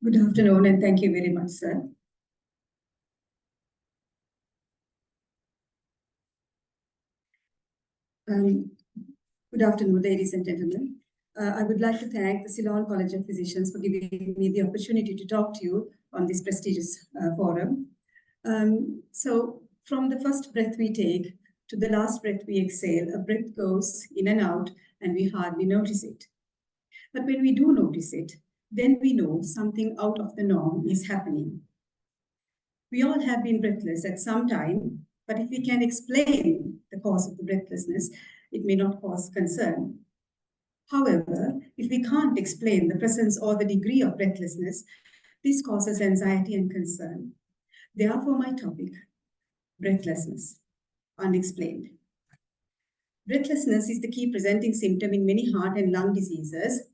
Good afternoon, and thank you very much, sir. Good afternoon, ladies and gentlemen. I would like to thank the Ceylon College of Physicians for giving me the opportunity to talk to you on this prestigious forum. So, from the first breath we take to the last breath we exhale, a breath goes in and out, and we hardly notice it. But when we do notice it, then we know something out of the norm is happening. We all have been breathless at some time, but if we can explain the cause of the breathlessness, it may not cause concern. However, if we can't explain the presence or the degree of breathlessness, this causes anxiety and concern. Therefore, my topic, breathlessness, unexplained. Breathlessness is the key presenting symptom in many heart and lung diseases.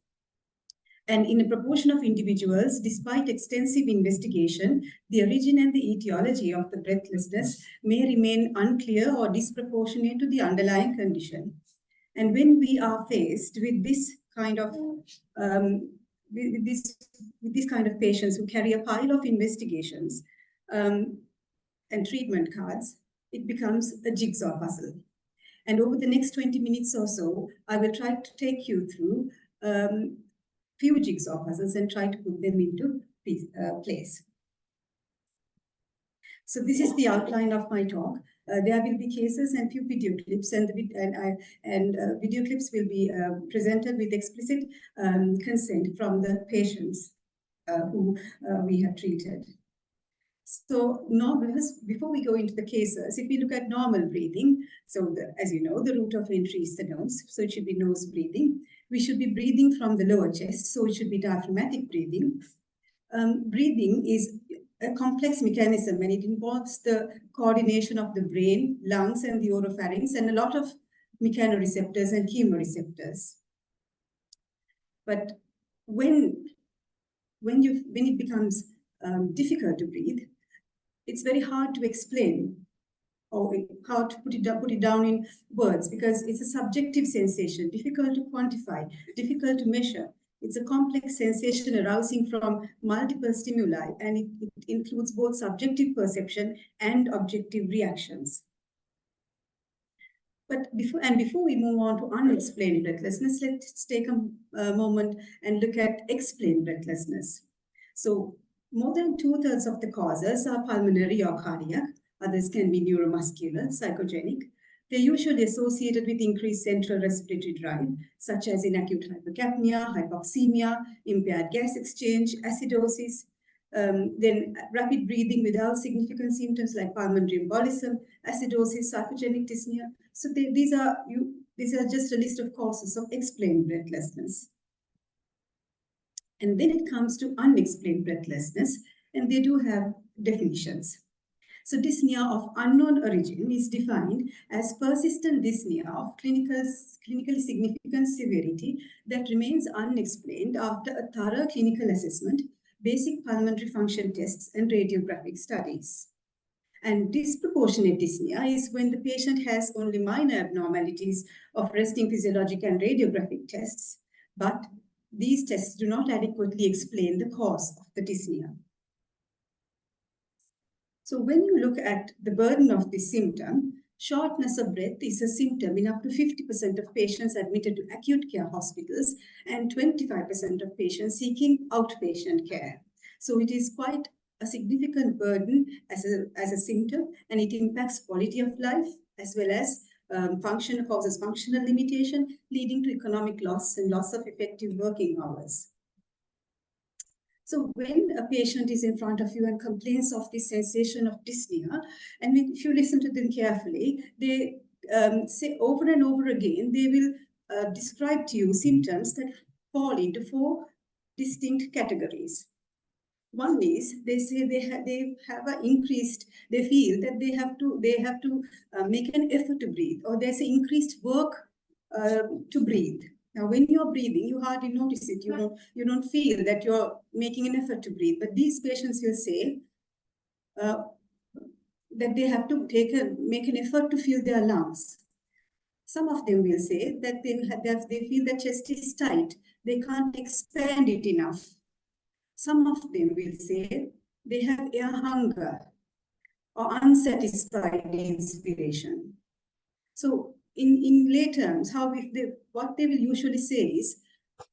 And in a proportion of individuals, despite extensive investigation, the origin and the etiology of the breathlessness may remain unclear or disproportionate to the underlying condition. And when we are faced with this kind of with this kind of patients who carry a pile of investigations and treatment cards, it becomes a jigsaw puzzle. And over the next 20 minutes or so, I will try to take you through few jigsaw puzzles and try to put them into place. So this is the outline of my talk. There will be cases and few video clips, and video clips will be presented with explicit consent from the patients who we have treated. So before we go into the cases, if we look at normal breathing, so as you know, the route of entry is the nose, so it should be nose breathing. We should be breathing from the lower chest, so it should be diaphragmatic breathing. Breathing is a complex mechanism, and it involves the coordination of the brain, lungs, and the oropharynx, and a lot of mechanoreceptors and chemoreceptors. But when it becomes difficult to breathe, it's very hard to explain or how to put it down in words, because it's a subjective sensation, difficult to quantify, difficult to measure. It's a complex sensation arising from multiple stimuli, and it includes both subjective perception and objective reactions. But before we move on to unexplained breathlessness, let's take a moment and look at explained breathlessness. So more than 2/3 of the causes are pulmonary or cardiac. Others can be neuromuscular, psychogenic. They're usually associated with increased central respiratory drive, such as in acute hypercapnia, hypoxemia, impaired gas exchange, acidosis, then rapid breathing without significant symptoms like pulmonary embolism, acidosis, psychogenic dyspnea. So these are just a list of causes of explained breathlessness. And then it comes to unexplained breathlessness, and they do have definitions. So dyspnea of unknown origin is defined as persistent dyspnea of clinically significant severity that remains unexplained after a thorough clinical assessment, basic pulmonary function tests, and radiographic studies. And disproportionate dyspnea is when the patient has only minor abnormalities of resting physiologic and radiographic tests, but these tests do not adequately explain the cause of the dyspnea. So when you look at the burden of this symptom, shortness of breath is a symptom in up to 50% of patients admitted to acute care hospitals and 25% of patients seeking outpatient care. So it is quite a significant burden as a symptom, and it impacts quality of life as well as causes functional limitation, leading to economic loss and loss of effective working hours. So when a patient is in front of you and complains of this sensation of dyspnea, and if you listen to them carefully, they say over and over again, they will describe to you symptoms that fall into 4 distinct categories. One is they say they feel that they have to make an effort to breathe, or there's an increased work to breathe. Now, when you're breathing, you hardly notice it. You don't feel that you're making an effort to breathe. But these patients will say that they have to make an effort to fill their lungs. Some of them will say that they feel the chest is tight. They can't expand it enough. some of them will say they have air hunger or unsatisfied inspiration. So in lay terms, what they will usually say is,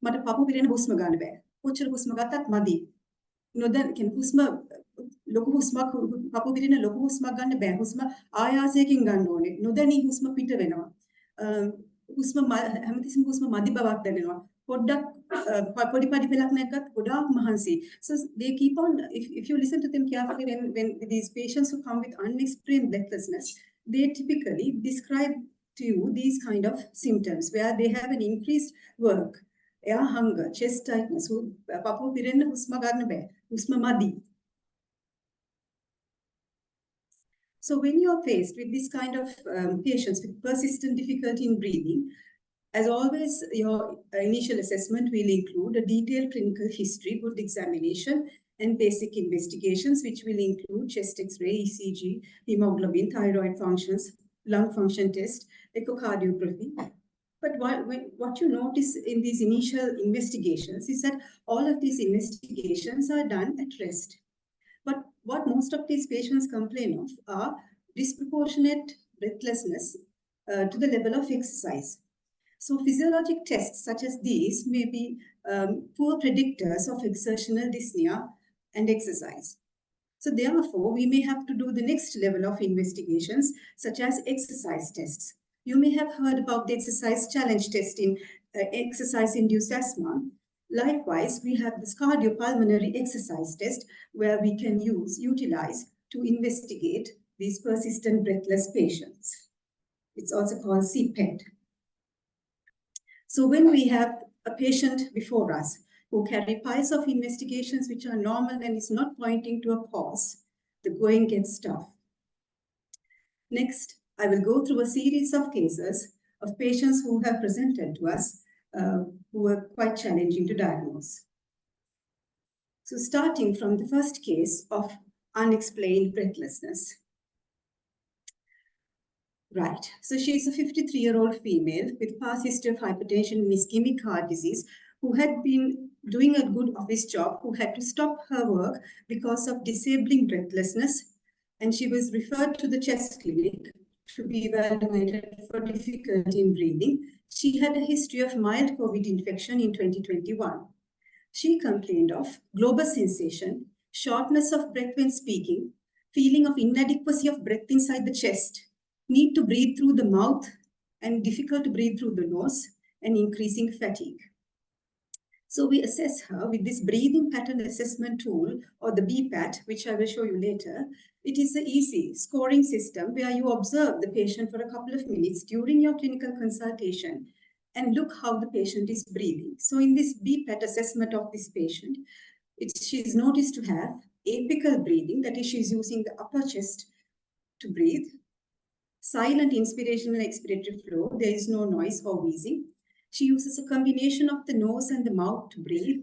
"Mata papu pirena husma ganna bෑ. Kochchara husma gattath madi." Nodan ken husma loku husmak papu pirena loku husmak ganna bෑ. Husma ආයාසයකින් ගන්න ඕනේ. නොදැනී හුස්ම පිට වෙනවා. හුස්ම හැමතිස්සෙම හුස්ම මදි බවක් දැනෙනවා. පොඩ්ඩක් පොඩි පඩි පෙලක් නැග්ගත් ගොඩාක් මහන්සි. So they keep on, if you listen to them carefully, when these patients who come with unexplained breathlessness, they typically describe to you these kind of symptoms where they have an increased work, air hunger, chest tightness, papu pirenna husma ganna bෑ, husma madi. So when you are faced with this kind of patients with persistent difficulty in breathing, as always, your initial assessment will include a detailed clinical history, good examination, and basic investigations, which will include chest X-ray, ECG, hemoglobin, thyroid functions, lung function test, echocardiography. But what you notice in these initial investigations is that all of these investigations are done at rest. But what most of these patients complain of are disproportionate breathlessness to the level of exercise. So physiologic tests such as these may be poor predictors of exertional dyspnea and exercise. So therefore, we may have to do the next level of investigations such as exercise tests. You may have heard about the exercise challenge test in exercise-induced asthma. Likewise, we have this cardiopulmonary exercise test where we can utilize to investigate these persistent breathless patients. It's also called CPET. So when we have a patient before us who carry piles of investigations which are normal and is not pointing to a cause, the going gets tough. Next, I will go through a series of cases of patients who have presented to us who were quite challenging to diagnose. So starting from the first case of unexplained breathlessness. Right, so she is a 53-year-old female with past history of hypertension and ischemic heart disease who had been doing a good office job, who had to stop her work because of disabling breathlessness, and she was referred to the chest clinic to be evaluated for difficulty in breathing. She had a history of mild COVID infection in 2021. She complained of global sensation, shortness of breath when speaking, feeling of inadequacy of breath inside the chest, need to breathe through the mouth and difficult to breathe through the nose, and increasing fatigue. So we assess her with this breathing pattern assessment tool, or the BPAT, which I will show you later. It is an easy scoring system where you observe the patient for a couple of minutes during your clinical consultation and look how the patient is breathing. So in this BPAT assessment of this patient, she's noticed to have apical breathing, that is, she's using the upper chest to breathe. Silent inspiration and expiratory flow, there is no noise or wheezing. She uses a combination of the nose and the mouth to breathe.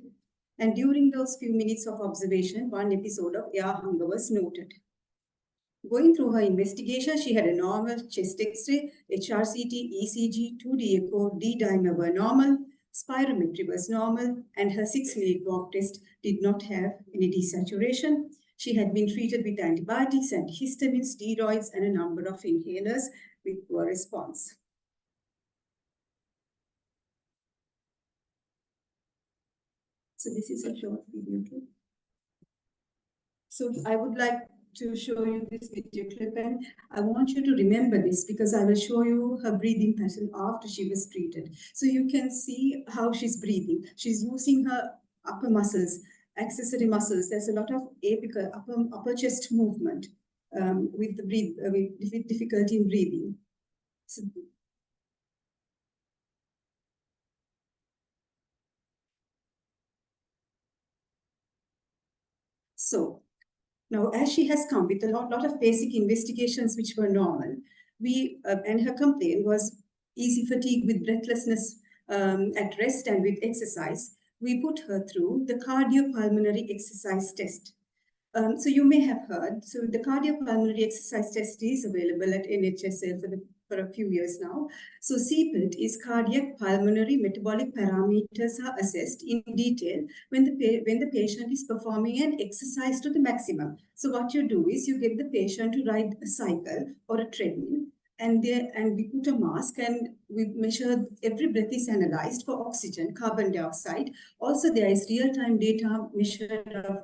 And during those few minutes of observation, one episode of air hunger was noted. Going through her investigation, she had a normal chest X-ray, HRCT, ECG, 2D echo, D-dimer were normal, spirometry was normal, and her 6-minute walk test did not have any desaturation. She had been treated with antibiotics, antihistamines, steroids, and a number of inhalers with poor response. So this is a short video clip. So I would like to show you this video clip, and I want you to remember this because I will show you her breathing pattern after she was treated. So you can see how she's breathing. She's using her upper muscles, accessory muscles. There's a lot of apical upper chest movement with difficulty in breathing. So now, as she has come with a lot of basic investigations which were normal, and her complaint was easy fatigue with breathlessness at rest and with exercise, we put her through the cardiopulmonary exercise test. So you may have heard, so the cardiopulmonary exercise test is available at NHSL for the for a few years now. So CPET is cardiac pulmonary metabolic parameters are assessed in detail when the patient is performing an exercise to the maximum. So what you do is you get the patient to ride a cycle or a treadmill, and we put a mask and we measure every breath is analyzed for oxygen, carbon dioxide. Also, there is real-time data measured of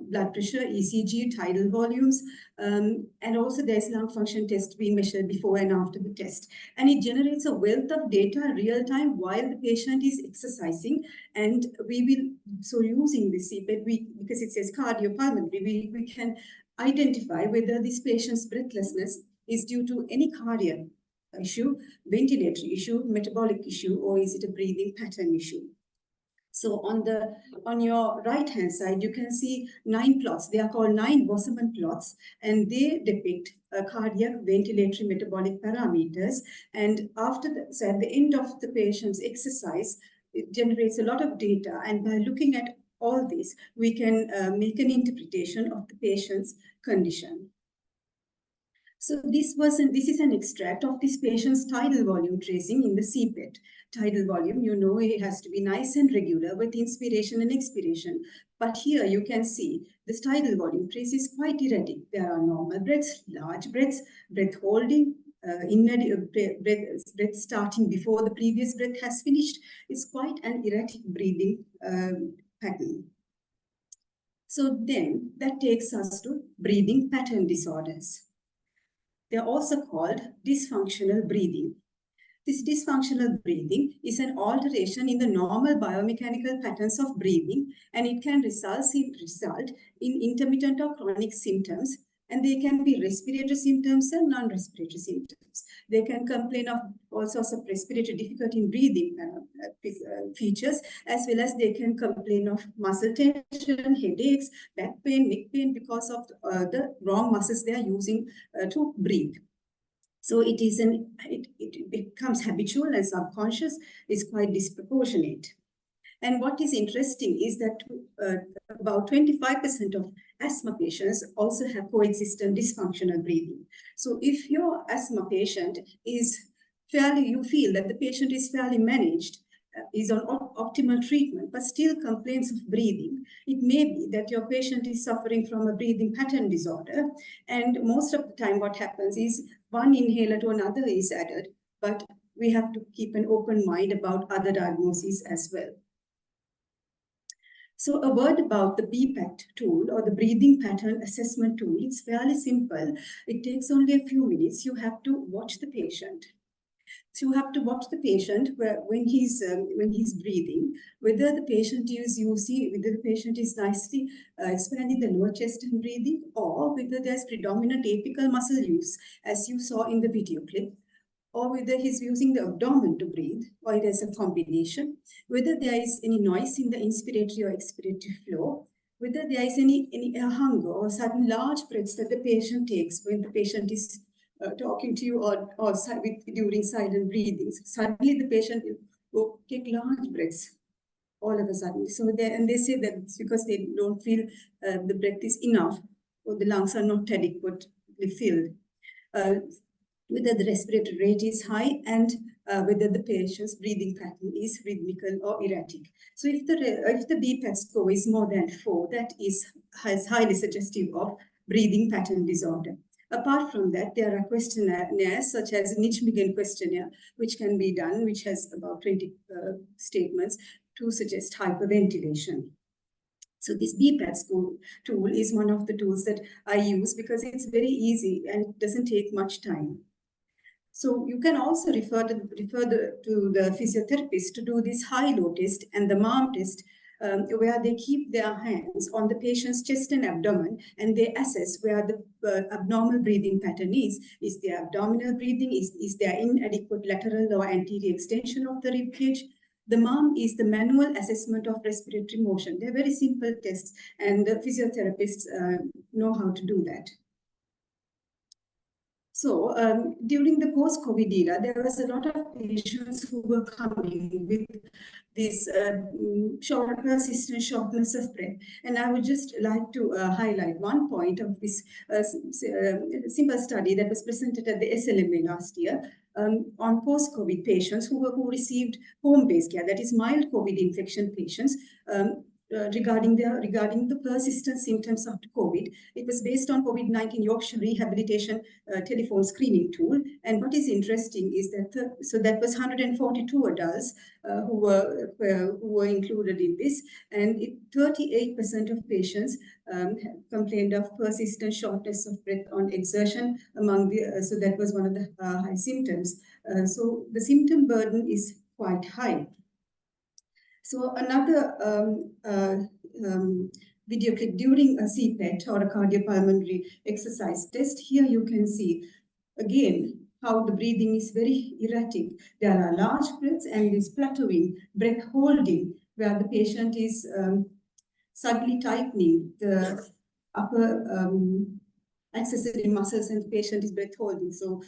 blood pressure, ECG, tidal volumes, and also there is lung function test being measured before and after the test. And it generates a wealth of data real-time while the patient is exercising. And we will, so using the CPET, because it says cardiopulmonary, we can identify whether this patient's breathlessness is due to any cardiac issue, ventilatory issue, metabolic issue, or is it a breathing pattern issue? So on your right-hand side, you can see 9 plots. They are called 9 Bosman plots, and they depict cardiac, ventilatory, metabolic parameters. And at the end of the patient's exercise, it generates a lot of data. And by looking at all this, we can make an interpretation of the patient's condition. So this is an extract of this patient's tidal volume tracing in the CPET. Tidal volume, you know, it has to be nice and regular with inspiration and expiration. But here you can see this tidal volume trace is quite erratic. There are normal breaths, large breaths, breath holding, breath starting before the previous breath has finished. It's quite an erratic breathing pattern. So then that takes us to breathing pattern disorders. They're also called dysfunctional breathing. This dysfunctional breathing is an alteration in the normal biomechanical patterns of breathing, and it can result in intermittent or chronic symptoms, and they can be respiratory symptoms and non-respiratory symptoms. They can complain of all sorts of respiratory difficulty in breathing features, as well as they can complain of muscle tension, headaches, back pain, neck pain, because of the wrong muscles they are using to breathe. So it becomes habitual and subconscious, is quite disproportionate. And what is interesting is that about 25% of asthma patients also have coexistent dysfunctional breathing. So if your asthma patient is you feel that the patient is fairly managed, is on optimal treatment, but still complains of breathing, it may be that your patient is suffering from a breathing pattern disorder. And most of the time what happens is one inhaler to another is added, but we have to keep an open mind about other diagnoses as well. So a word about the BPAT tool, or the breathing pattern assessment tool. It's fairly simple. It takes only a few minutes. You have to watch the patient. So you have to watch the patient when he's breathing, whether the patient is nicely expanding the lower chest and breathing, or whether there's predominant apical muscle use, as you saw in the video clip, or whether he's using the abdomen to breathe, or it is a combination, whether there is any noise in the inspiratory or expiratory flow, whether there is any hunger or sudden large breaths that the patient takes when the patient is talking to you or during silent breathing. Suddenly the patient will take large breaths all of a sudden. So they say that it's because they don't feel the breath is enough, or the lungs are not adequately filled. Whether the respiratory rate is high, and whether the patient's breathing pattern is rhythmical or erratic. So if the BPAT score is more than 4, that is highly suggestive of breathing pattern disorder. Apart from that, there are questionnaires such as Nijmegen questionnaire, which can be done, which has about 20 statements to suggest hyperventilation. So this BPAT tool is one of the tools that I use because it's very easy and it doesn't take much time. So you can also refer to the physiotherapist to do this high-low test and the MARM test, where they keep their hands on the patient's chest and abdomen, and they assess where the abnormal breathing pattern is. Is there abdominal breathing? Is there inadequate lateral or anterior extension of the rib cage? The MARM is the manual assessment of respiratory motion. They're very simple tests, and the physiotherapists know how to do that. So during the post-COVID era, there was a lot of patients who were coming with this short, persistent shortness of breath. And I would just like to highlight one point of this simple study that was presented at the SLMA last year on post-COVID patients who received home-based care, that is mild COVID infection patients, regarding the persistent symptoms after COVID. It was based on COVID-19 Yorkshire rehabilitation telephone screening tool. And what is interesting is that so that was 142 adults who were included in this, and 38% of patients complained of persistent shortness of breath on exertion among the. So that was one of the high symptoms. So the symptom burden is quite high. So another video clip during a CPET or a cardiopulmonary exercise test. Here you can see again how the breathing is very erratic. There are large breaths and this plateauing, breath holding, where the patient is suddenly tightening the upper accessory muscles and the patient is breath holding. So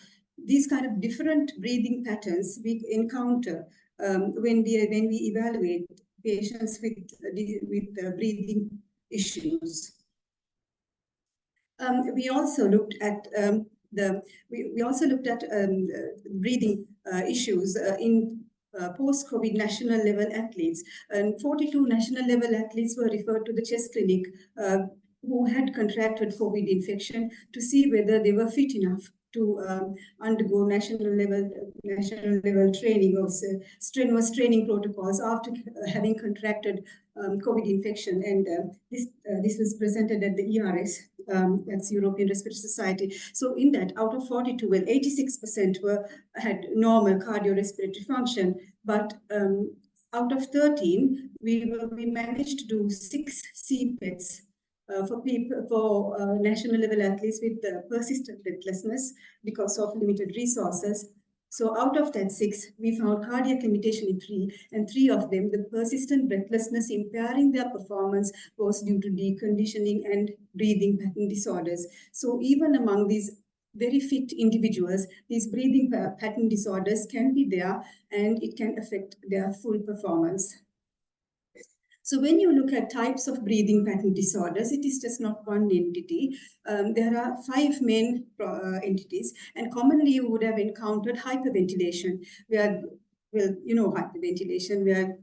these kind of different breathing patterns we encounter when we evaluate patients with breathing issues. We also looked at breathing issues in post-COVID national level athletes, and 42 national level athletes were referred to the chest clinic who had contracted COVID infection to see whether they were fit enough to undergo national level training or strenuous training protocols after having contracted COVID infection. And this was presented at the ERS, that's European Respiratory Society. So in that, out of 42, well, 86% had normal cardiorespiratory function, but out of 13, we managed to do 6 CPETs for national level athletes with persistent breathlessness because of limited resources. So out of that 6, we found cardiac limitation in 3, and 3 of them, the persistent breathlessness impairing their performance was due to deconditioning and breathing pattern disorders. So even among these very fit individuals, these breathing pattern disorders can be there and it can affect their full performance. So when you look at types of breathing pattern disorders, it is just not one entity. There are 5 main entities, and commonly you would have encountered hyperventilation, where, well, you know, hyperventilation, where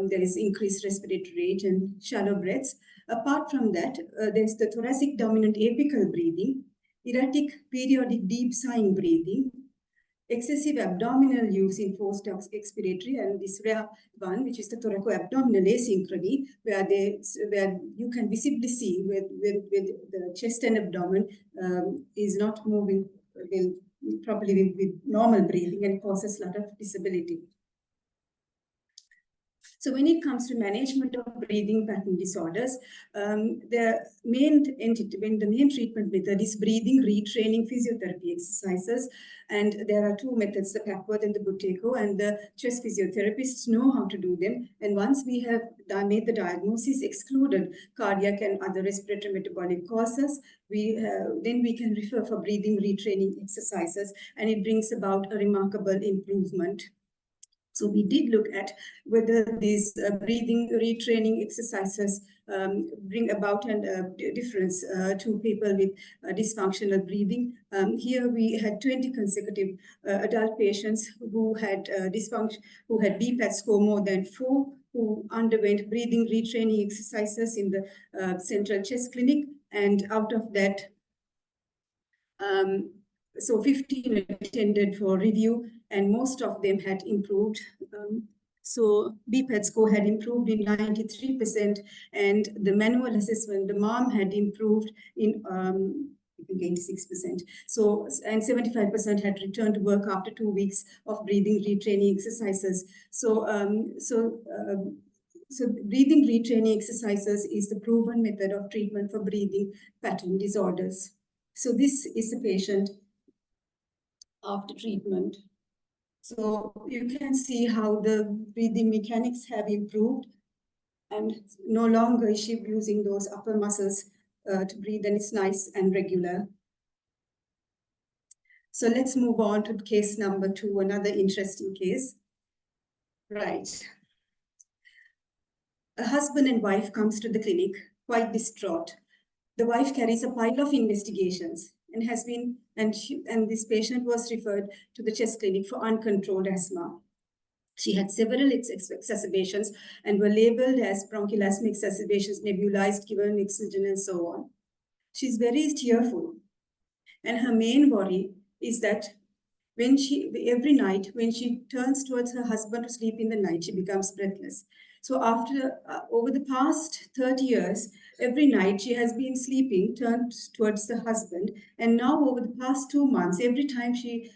there is increased respiratory rate and shallow breaths. Apart from that, there's the thoracic dominant apical breathing, erratic periodic deep sighing breathing, excessive abdominal use in forced expiratory, and this rare one, which is the thoraco-abdominal asynchrony, where you can visibly see with the chest and abdomen is not moving properly with normal breathing and causes a lot of disability. So when it comes to management of breathing pattern disorders, the main treatment method is breathing retraining physiotherapy exercises. And there are 2 methods, the Packworth and the Buteyko, and the chest physiotherapists know how to do them. And once we have made the diagnosis, excluded cardiac and other respiratory metabolic causes, then we can refer for breathing retraining exercises, and it brings about a remarkable improvement. So we did look at whether these breathing retraining exercises bring about a difference to people with dysfunctional breathing. Here we had 20 consecutive adult patients who had dysfunction, who had BPAT score more than 4, who underwent breathing retraining exercises in the central chest clinic, and out of that, so 15 attended for review, and most of them had improved. So BPAT score had improved in 93%, and the manual assessment, the MARM, had improved in 86%. So, and 75% had returned to work after 2 weeks of breathing retraining exercises. So, so breathing retraining exercises is the proven method of treatment for breathing pattern disorders. So this is the patient after treatment. So you can see how the breathing mechanics have improved, and no longer is she using those upper muscles to breathe, and it's nice and regular. So let's move on to case number 2, another interesting case. Right. A husband and wife comes to the clinic quite distraught. The wife carries a pile of investigations and this patient was referred to the chest clinic for uncontrolled asthma. She had several exacerbations and were labeled as bronchial asthma exacerbations, nebulized, given oxygen, and so on. She's very tearful, and her main worry is that every night when she turns towards her husband to sleep in the night, she becomes breathless. So over the past 30 years, every night she has been sleeping, turned towards the husband. And now over the past 2 months, every time she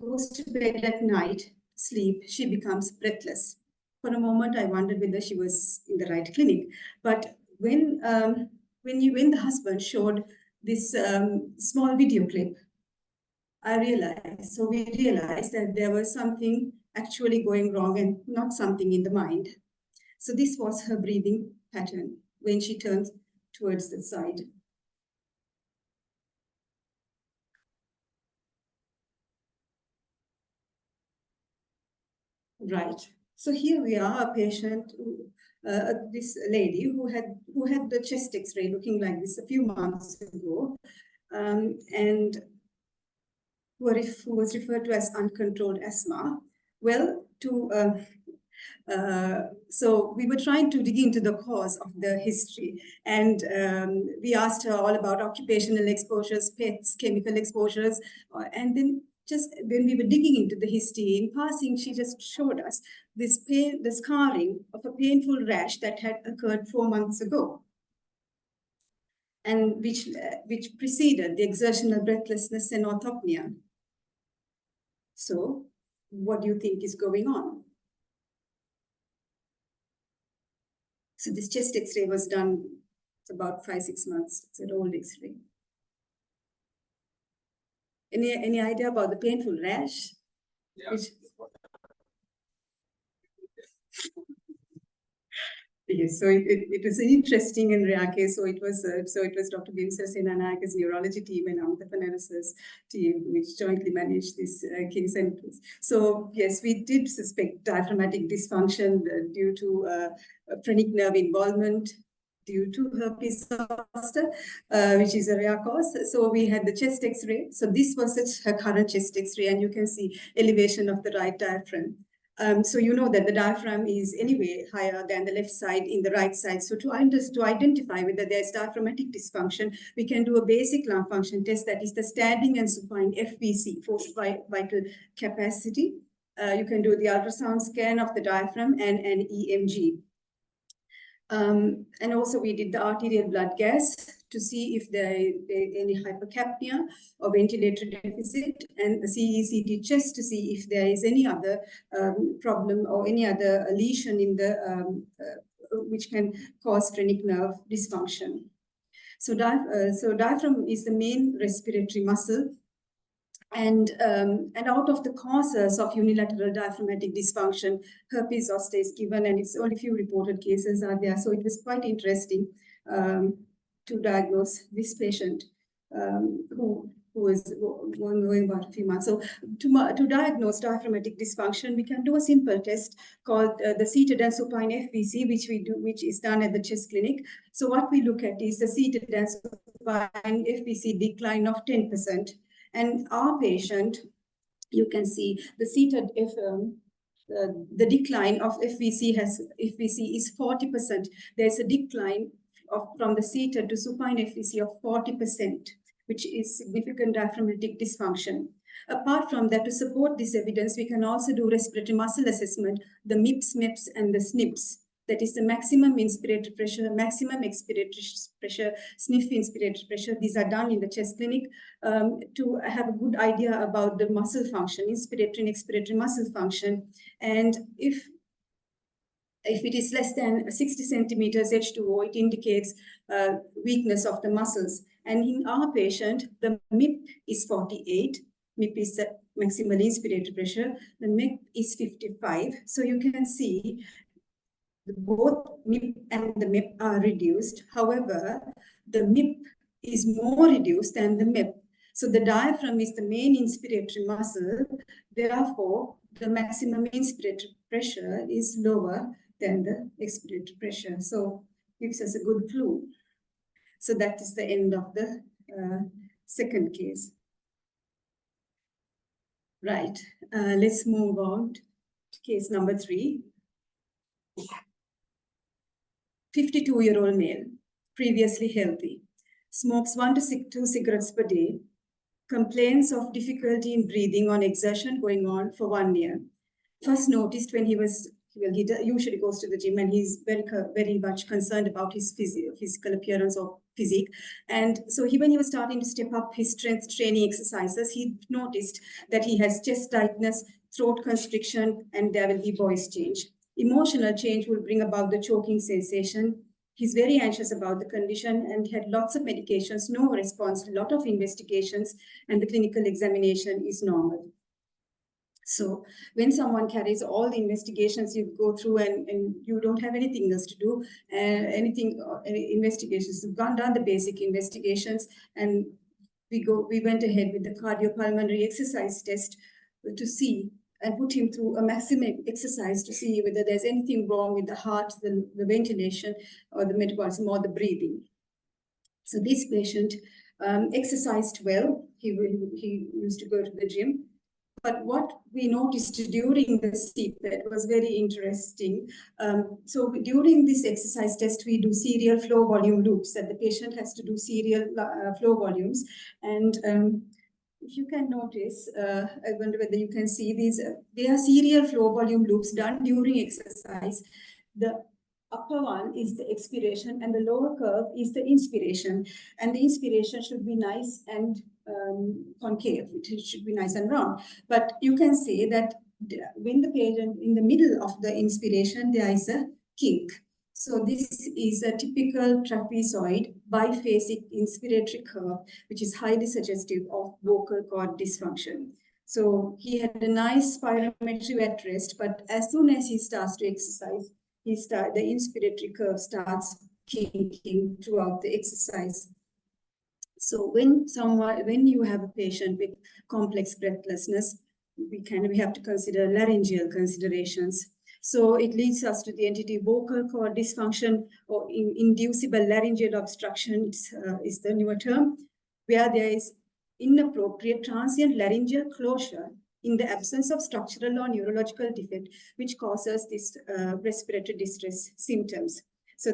goes to bed at night, sleep, she becomes breathless. For a moment, I wondered whether she was in the right clinic. But when the husband showed this small video clip, we realized that there was something actually going wrong and not something in the mind. So this was her breathing pattern when she turns towards the side. Right. So here we are, a patient, this lady who had the chest X-ray looking like this a few months ago, and who was referred to as uncontrolled asthma. Well, so we were trying to dig into the cause of the history, and we asked her all about occupational exposures, pets, chemical exposures, and then just when we were digging into the history, in passing, she just showed us the scarring of a painful rash that had occurred 4 months ago, and which preceded the exertional breathlessness and orthopnea. So, what do you think is going on? So this chest X-ray was done about 5-6 months. It's an old X-ray. Any idea about the painful rash? Yeah. Yes, so it was an interesting and rare case. So it was Dr. Bimsa Senanayaka's neurology team and Amita Fernandez's team which jointly managed this case. And so yes, we did suspect diaphragmatic dysfunction due to phrenic nerve involvement due to herpes zoster, which is a rare cause. So we had the chest X-ray. So this was her current chest X-ray, and you can see elevation of the right diaphragm. So you know that the diaphragm is anyway higher than the left side in the right side. So to identify whether there's diaphragmatic dysfunction, we can do a basic lung function test, that is the standing and supine FVC, forced vital capacity. You can do the ultrasound scan of the diaphragm and an EMG. And also we did the arterial blood gas to see if there is any hypercapnia or ventilatory deficit, and the CECT chest to see if there is any other problem or any other lesion in the which can cause phrenic nerve dysfunction. So diaphragm is the main respiratory muscle. And out of the causes of unilateral diaphragmatic dysfunction, herpes zoster is given, and it's only few reported cases are there. So it was quite interesting to diagnose this patient who was going about a few months. So to diagnose diaphragmatic dysfunction, we can do a simple test called the seated and supine FVC, which is done at the chest clinic. So what we look at is the seated and supine FVC decline of 10%. And our patient, you can see the seated the decline of FVC is 40%. There's a decline from the seated to supine FVC of 40%, which is significant diaphragmatic dysfunction. Apart from that, to support this evidence, we can also do respiratory muscle assessment, the MIPS, MEPS, and the SNPs. That is the maximum inspiratory pressure, maximum expiratory pressure, sniff inspiratory pressure. These are done in the chest clinic to have a good idea about the muscle function, inspiratory and expiratory muscle function. And if it is less than 60 centimeters H2O, it indicates weakness of the muscles. And in our patient, the MIP is 48. MIP is the maximal inspiratory pressure. The MEP is 55. So you can see both MIP and the MEP are reduced. However, the MIP is more reduced than the MEP. So the diaphragm is the main inspiratory muscle. Therefore, the maximum inspiratory pressure is lower than the expiratory pressure. So gives us a good clue. So that is the end of the second case. Right, let's move on to case number 3. 52-year-old male, previously healthy, smokes 1 to 2 cigarettes per day, complains of difficulty in breathing on exertion going on for 1 year. First noticed when he was, well, he usually goes to the gym and he's very much concerned about his physical appearance or physique. And so when he was starting to step up his strength training exercises, he noticed that he has chest tightness, throat constriction, and there will be voice change. Emotional change will bring about the choking sensation. He's very anxious about the condition and had lots of medications, no response, a lot of investigations, and the clinical examination is normal. So when someone carries all the investigations you go through and you don't have anything else to do, any investigations, you've done the basic investigations, and we went ahead with the cardiopulmonary exercise test to see and put him through a maximum exercise to see whether there's anything wrong with the heart, the ventilation, or the metabolism, or the breathing. So this patient exercised well. He used to go to the gym. But what we noticed during the CPET was very interesting. So during this exercise test, we do serial flow volume loops, that the patient has to do serial flow volumes. And if you can notice, I wonder whether you can see these, they are serial flow volume loops done during exercise. The upper one is the expiration and the lower curve is the inspiration. And the inspiration should be nice and concave, it should be nice and round. But you can say that when the patient, in the middle of the inspiration, there is a kink. So this is a typical trapezoid biphasic inspiratory curve, which is highly suggestive of vocal cord dysfunction. So he had a nice spirometry at rest, but as soon as he starts to exercise, the inspiratory curve starts kinking throughout the exercise. So when you have a patient with complex breathlessness, we have to consider laryngeal considerations. So it leads us to the entity vocal cord dysfunction or inducible laryngeal obstruction is the newer term, where there is inappropriate transient laryngeal closure in the absence of structural or neurological defect, which causes this respiratory distress symptoms. So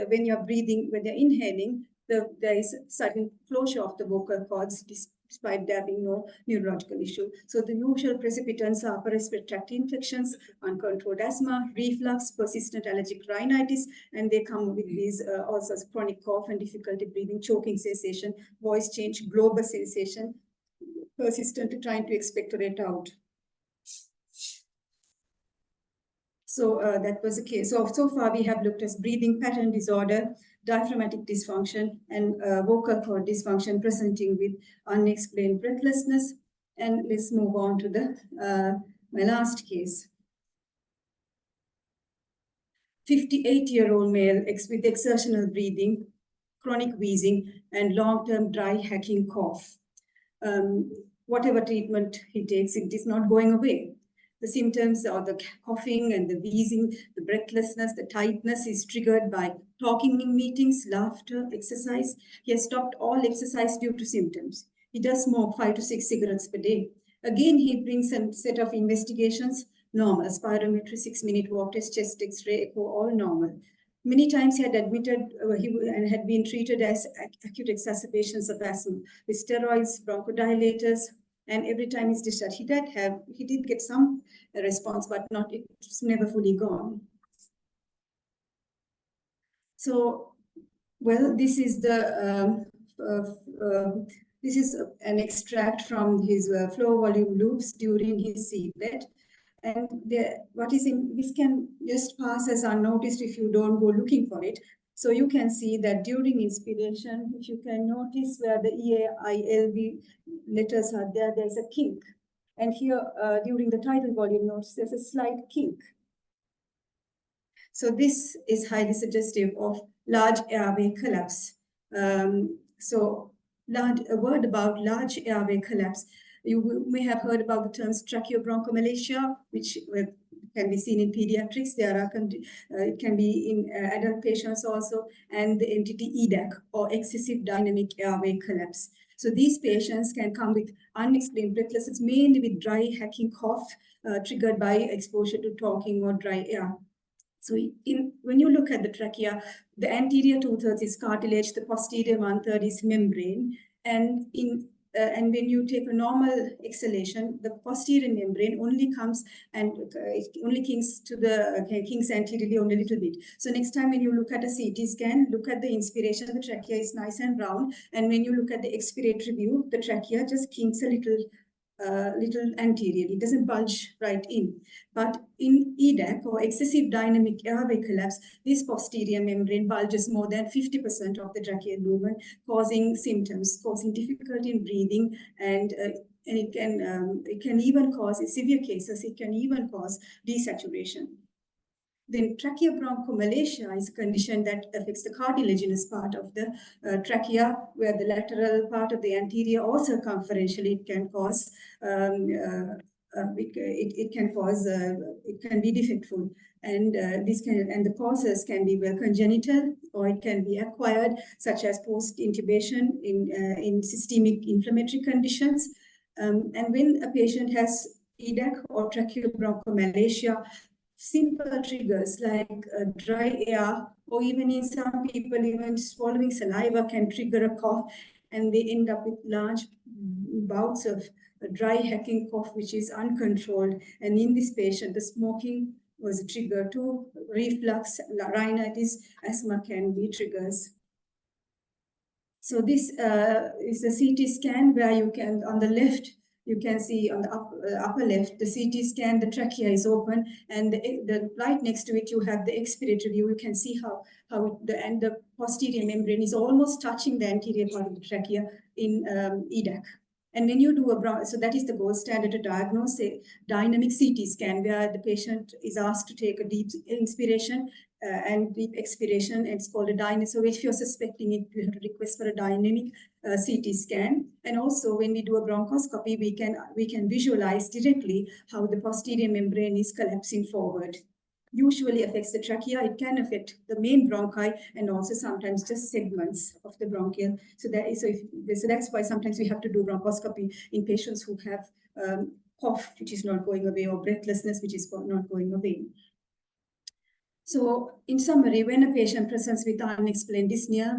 when you're breathing, when you're inhaling, there is sudden closure of the vocal cords despite there being no neurological issue. So the usual precipitants are upper respiratory tract infections, uncontrolled asthma, reflux, persistent allergic rhinitis, and they come with these also chronic cough and difficulty breathing, choking sensation, voice change, global sensation, persistent trying to expectorate out. So that was the case. So far we have looked at breathing pattern disorder, diaphragmatic dysfunction, and vocal cord dysfunction presenting with unexplained breathlessness. And let's move on to the my last case. 58-year-old male with exertional breathing, chronic wheezing, and long-term dry hacking cough. Whatever treatment he takes, it is not going away. The symptoms are the coughing and the wheezing, the breathlessness, the tightness is triggered by talking in meetings, laughter, exercise. He has stopped all exercise due to symptoms. He does smoke 5 to 6 cigarettes per day. Again, he brings a set of investigations, normal, spirometry, 6-minute walk test, chest x-ray, echo, all normal. Many times he had admitted and had been treated as acute exacerbations of asthma with steroids, bronchodilators, and every time he's discharged, he did get some response, but it's never fully gone. So, well, this is an extract from his flow volume loops during his CPET. And this can just pass as unnoticed if you don't go looking for it. So you can see that during inspiration, if you can notice where the EA-ILV letters are there, there's a kink. And here, during the tidal volume notes, there's a slight kink. So this is highly suggestive of large airway collapse. So A word about large airway collapse. You may have heard about the terms tracheobronchomalacia, which can be seen in pediatrics. It can be in adult patients also, and the entity EDAC, or excessive dynamic airway collapse. So these patients can come with unexplained breathlessness, mainly with dry hacking cough triggered by exposure to talking or dry air. So when you look at the trachea, the anterior 2/3 is cartilage, the posterior 1/3 is membrane, and when you take a normal exhalation, the posterior membrane only comes and it only kings to the kings anteriorly only a little bit. So next time when you look at a CT scan, look at the inspiration, the trachea is nice and round, and when you look at the expiratory view, the trachea just kings a little anteriorly, it doesn't bulge right in. But in EDAC, or excessive dynamic airway collapse, this posterior membrane bulges more than 50% of the tracheal lumen, causing symptoms, causing difficulty in breathing, and it can even cause, in severe cases, it can even cause desaturation. Then tracheobronchomalacia is a condition that affects the cartilaginous part of the trachea, where the lateral part of the anterior or circumferentially it can cause it can be defectful, and the causes can be congenital or it can be acquired, such as post-intubation in systemic inflammatory conditions. And when a patient has EDAC or tracheobronchomalacia, simple triggers like dry air, or even in some people, even swallowing saliva can trigger a cough, and they end up with large bouts of dry hacking cough, which is uncontrolled. And in this patient, the smoking was a trigger too. Reflux, rhinitis, asthma can be triggers. So this is a CT scan where you can, on the left, you can see on the upper left, the CT scan, the trachea is open, and the right next to it, you have the expiratory view. You can see how the posterior membrane is almost touching the anterior part of the trachea in EDAC. And when you do so that is the gold standard to diagnose a dynamic CT scan, where the patient is asked to take a deep inspiration and deep expiration. It's called a dynamic. So if you're suspecting it, you have to request for a dynamic CT scan. And also when we do a bronchoscopy, we can visualize directly how the posterior membrane is collapsing forward. Usually affects the trachea. It can affect the main bronchi and also sometimes just segments of the bronchial. So that's why sometimes we have to do bronchoscopy in patients who have cough which is not going away, or breathlessness which is not going away. So in summary, when a patient presents with unexplained dyspnea,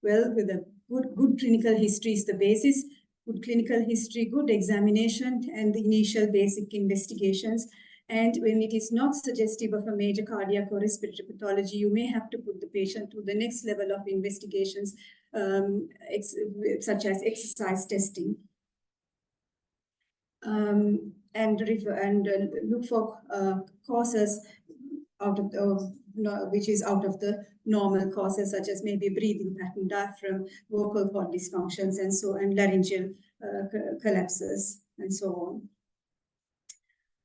with a good clinical history is the basis. Good clinical history, good examination, and the initial basic investigations. And when it is not suggestive of a major cardiac or respiratory pathology, you may have to put the patient to the next level of investigations, such as exercise testing. And look for causes which is out of the normal causes, such as maybe breathing pattern, diaphragm, vocal cord dysfunctions, and laryngeal collapses, and so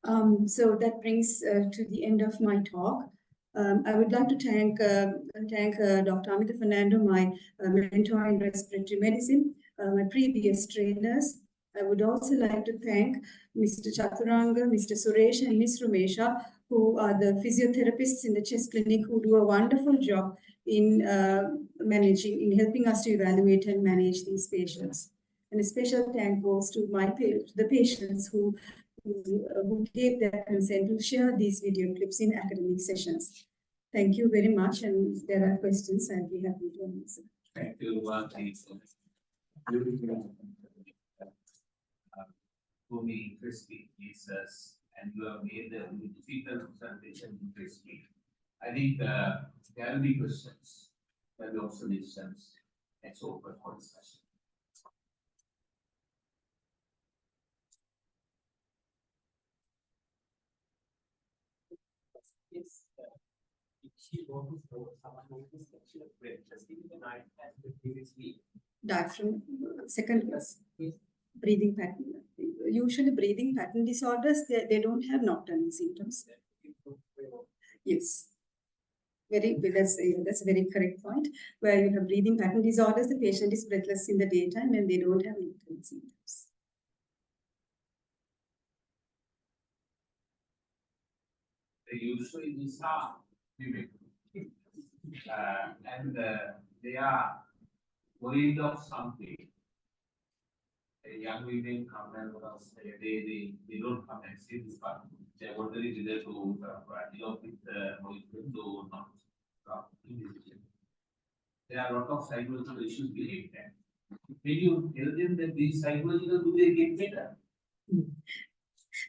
on. So that brings to the end of my talk. I would like to thank Dr. Amita Fernando, my mentor in respiratory medicine, my previous trainers. I would also like to thank Mr. Chaturanga, Mr. Suresh, and Ms. Rumesha, who are the physiotherapists in the chest clinic, who do a wonderful job in helping us to evaluate and manage these patients. And a special thank goes to the patients who gave their consent to share these video clips in academic sessions. Thank you very much, and if there are questions, I'll be happy to answer. Thank you, Ruwanthi. For me, crispy pieces, and you have made the fetal presentation crispy. I think there will be questions, there will be observations, and so open for discussion. Yes, she wanted to know someone who is actually breathlessly in the night as the previous week. Diaphragm, second class. Breathing pattern. Usually breathing pattern disorders, they don't have nocturnal symptoms. Yes. that's a very correct point. Where you have breathing pattern disorders, the patient is breathless in the daytime and they don't have nighttime symptoms. Usually these are women, and they are worried of something. Young women come and they don't come and see this part. They are already related to deal with molecules or not. There are a lot of psychological issues behind that. When you tell them that these psychological, do they get better?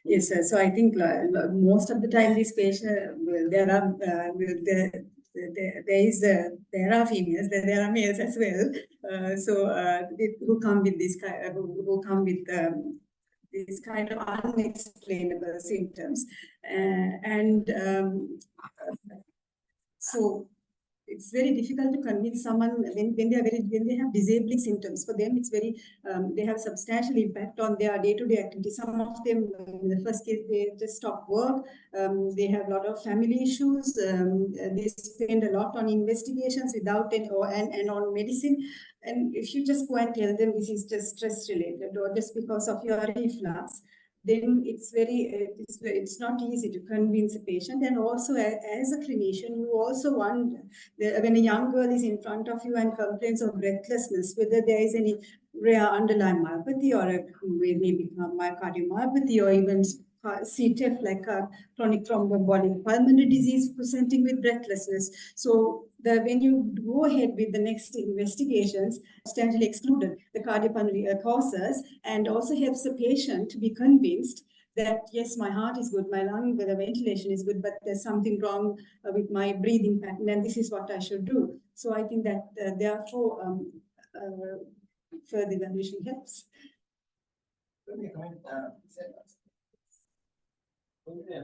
Yes, sir. So I think most of the time these patients, there are females, there are males as well. Who come with this who come with this kind of unexplainable symptoms, so it's very difficult to convince someone when they have disabling symptoms. For them, it's very they have substantial impact on their day-to-day activity. Some of them, in the first case, they just stop work. They have a lot of family issues. They spend a lot on investigations without any and on medicine. And if you just go and tell them this is just stress related or just because of your reflux, then it's not easy to convince a patient. And also as a clinician, you also wonder when a young girl is in front of you and complains of breathlessness, whether there is any rare underlying myopathy or maybe cardiomyopathy or even CTEPH, like a chronic thromboembolic pulmonary disease presenting with breathlessness. So when you go ahead with the next investigations, substantially excluded the cardiopulmonary causes, and also helps the patient to be convinced that yes, my heart is good, my lung, the ventilation is good, but there's something wrong with my breathing pattern, and this is what I should do. So I think that therefore further evaluation helps.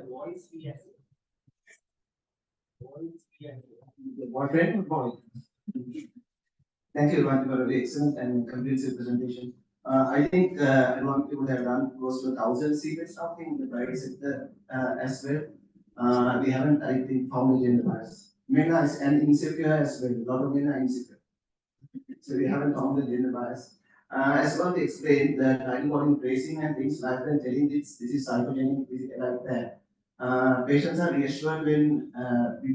Voice, yes. Thank you, Ruwanthi, for a very excellent and comprehensive presentation. I think Ruwanthi would have done close to 1,000 secrets something in the private sector as well. We haven't, I think, found a gender bias. Men are and insecure as well. A lot of men are insecure. So we haven't found the gender bias. As Ruwanthi explained, the title tracing and things like that, telling this is psychogenic, this is like that. Patients are reassured when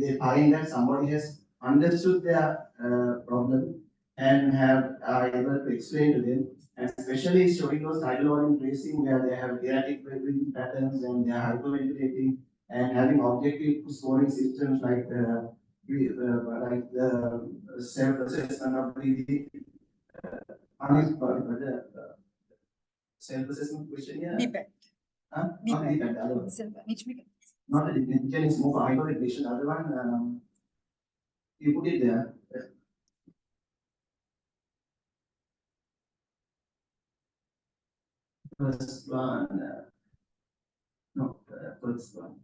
they find that somebody has understood their problem and have able to explain to them, and especially showing those tidal volume tracing where they have erratic breathing patterns and they are hyperventilating and having objective scoring systems like the self-assessment of breathing, self-assessment questionnaire. DPAT. Not DPAT, the other one. Not the DPAT, is more for hyperventilation. The other one, you put it there. First one, no, first one.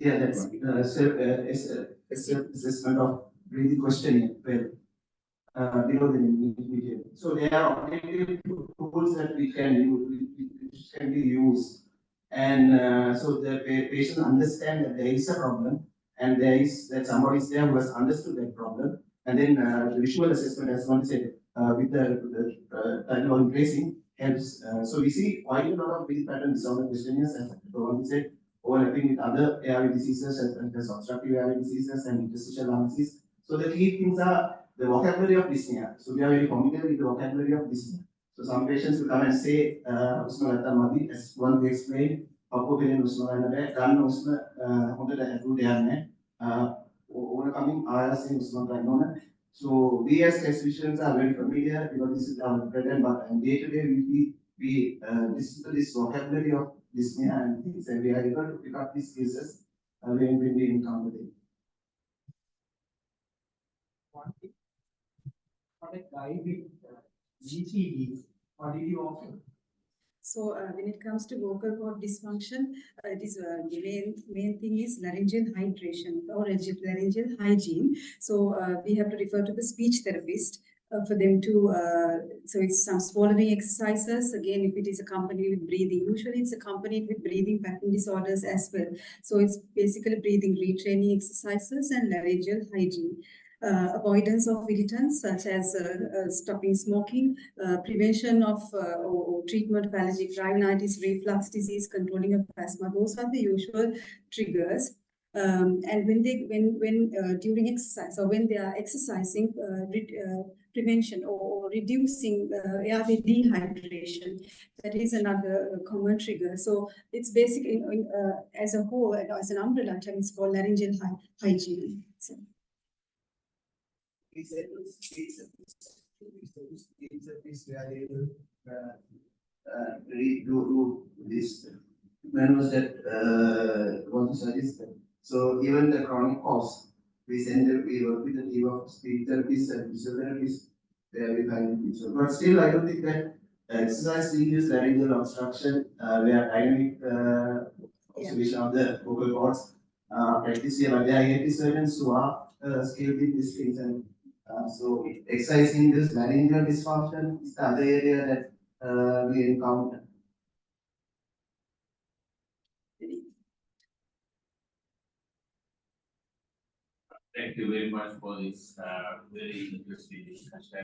Yeah, that's self-assessment of breathing questioning. Below the medium. So there are objective tools that we can use, which can be used, and so the patient understand that there is a problem, and there is that somebody is there who has understood that problem, and then the visual assessment, as one said, with the tidal volume tracing helps. So we see quite a lot of breathing pattern disorder questionnaires, as one said, overlapping with other airway diseases, as obstructive airway diseases and interstitial lung disease. So the key things are the vocabulary of dyspnea. So we are very familiar with the vocabulary of dyspnea. So some patients will come and say, Usma Madi, as one we explained, Pakopian Usma and Gan Usma, Honda Rude, overcoming IRS in Usma Granona. So we as physicians are very familiar because this is our bread and butter. And day to day we listen to this vocabulary of dyspnea and things, and we are able to pick up these cases when we encounter them. What a guide with GTD, what did you offer? So when it comes to vocal cord dysfunction, it is the main thing is laryngeal hydration or laryngeal hygiene. So we have to refer to the speech therapist for them to, so it's some swallowing exercises. Again, if it is accompanied with breathing, usually it's accompanied with breathing pattern disorders as well. So it's basically breathing retraining exercises and laryngeal hygiene. Avoidance of irritants such as stopping smoking, prevention of or treatment of allergic rhinitis, reflux disease, controlling of asthma. Those are the usual triggers. And when during exercise or when they are exercising, prevention or reducing airway dehydration, that is another common trigger. So it's basically as a whole, as an umbrella term, it's called laryngeal hygiene. So. Do this. When was that want to suggest that? So even the chronic cough, we work with the team of speech therapists and physiotherapists. They are behind it. So, but still, I don't think that exercise reduces laryngeal obstruction. We are dynamic observation of the vocal cords. Practice here, but there are ENT surgeons who are skilled with these things, and so exercising this laryngeal dysfunction is the other area that we encounter. Thank you very much for this very interesting discussion.